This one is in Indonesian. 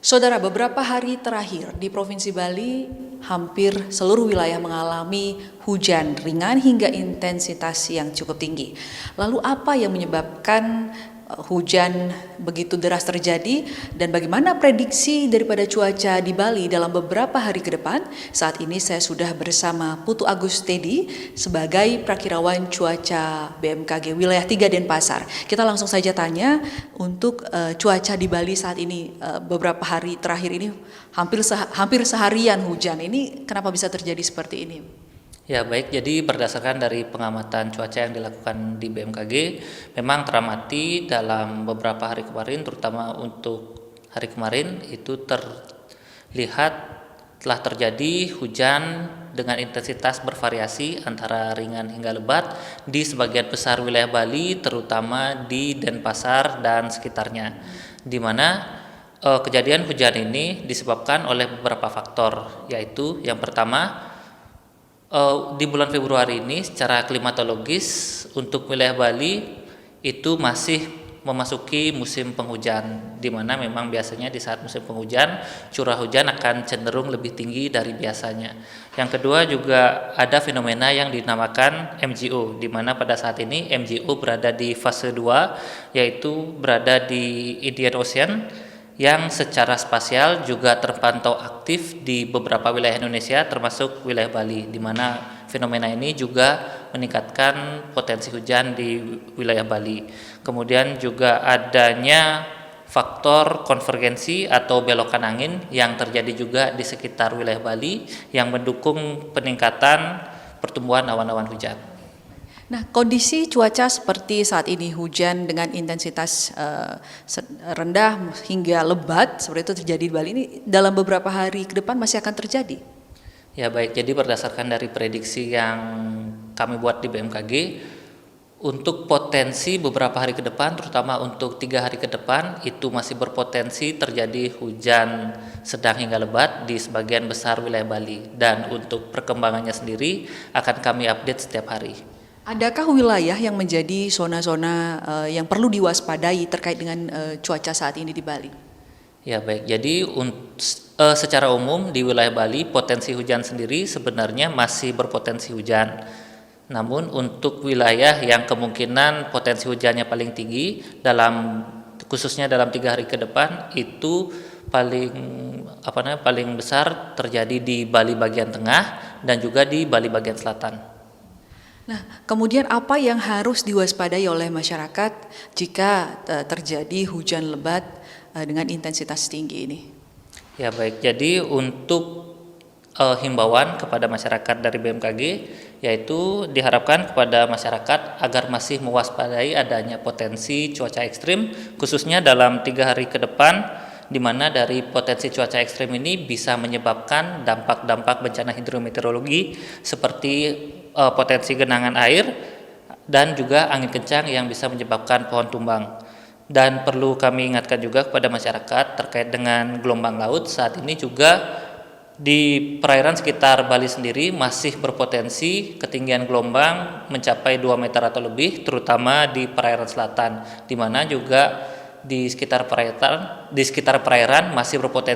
Saudara, beberapa hari terakhir di Provinsi Bali, hampir seluruh wilayah mengalami hujan ringan hingga intensitas yang cukup tinggi. Lalu apa yang menyebabkan hujan begitu deras terjadi dan bagaimana prediksi daripada cuaca di Bali dalam beberapa hari ke depan? Saat ini saya sudah bersama Putu Agustedi sebagai prakirawan cuaca BMKG Wilayah 3 Denpasar. Kita langsung saja tanya untuk cuaca di Bali saat ini, beberapa hari terakhir ini hampir seharian hujan. Ini kenapa bisa terjadi seperti ini? Ya baik, jadi berdasarkan dari pengamatan cuaca yang dilakukan di BMKG, memang teramati dalam beberapa hari kemarin, terutama untuk hari kemarin itu terlihat telah terjadi hujan dengan intensitas bervariasi antara ringan hingga lebat di sebagian besar wilayah Bali, terutama di Denpasar dan sekitarnya, di mana kejadian hujan ini disebabkan oleh beberapa faktor, yaitu yang pertama, di bulan Februari ini secara klimatologis untuk wilayah Bali itu masih memasuki musim penghujan, di mana memang biasanya di saat musim penghujan curah hujan akan cenderung lebih tinggi dari biasanya. Yang kedua juga ada fenomena yang dinamakan MGO, di mana pada saat ini MGO berada di fase 2, yaitu berada di Indian Ocean yang secara spasial juga terpantau aktif di beberapa wilayah Indonesia termasuk wilayah Bali, di mana fenomena ini juga meningkatkan potensi hujan di wilayah Bali. Kemudian juga adanya faktor konvergensi atau belokan angin yang terjadi juga di sekitar wilayah Bali yang mendukung peningkatan pertumbuhan awan-awan hujan. Nah, kondisi cuaca seperti saat ini, hujan dengan intensitas rendah hingga lebat, seperti itu terjadi di Bali ini, dalam beberapa hari ke depan masih akan terjadi? Ya baik, jadi berdasarkan dari prediksi yang kami buat di BMKG, untuk potensi beberapa hari ke depan, terutama untuk 3 hari ke depan, itu masih berpotensi terjadi hujan sedang hingga lebat di sebagian besar wilayah Bali. Dan untuk perkembangannya sendiri akan kami update setiap hari. Adakah wilayah yang menjadi zona-zona yang perlu diwaspadai terkait dengan cuaca saat ini di Bali? Ya baik, jadi secara umum di wilayah Bali potensi hujan sendiri sebenarnya masih berpotensi hujan. Namun untuk wilayah yang kemungkinan potensi hujannya paling tinggi khususnya dalam 3 hari ke depan itu paling besar terjadi di Bali bagian tengah dan juga di Bali bagian selatan. Nah, kemudian apa yang harus diwaspadai oleh masyarakat jika terjadi hujan lebat dengan intensitas tinggi ini? Ya baik, jadi untuk himbauan kepada masyarakat dari BMKG, yaitu diharapkan kepada masyarakat agar masih mewaspadai adanya potensi cuaca ekstrim, khususnya dalam 3 hari ke depan, di mana dari potensi cuaca ekstrim ini bisa menyebabkan dampak-dampak bencana hidrometeorologi seperti potensi genangan air dan juga angin kencang yang bisa menyebabkan pohon tumbang. Dan perlu kami ingatkan juga kepada masyarakat terkait dengan gelombang laut, saat ini juga di perairan sekitar Bali sendiri masih berpotensi ketinggian gelombang mencapai 2 meter atau lebih, terutama di perairan selatan, di mana juga di sekitar perairan masih berpotensi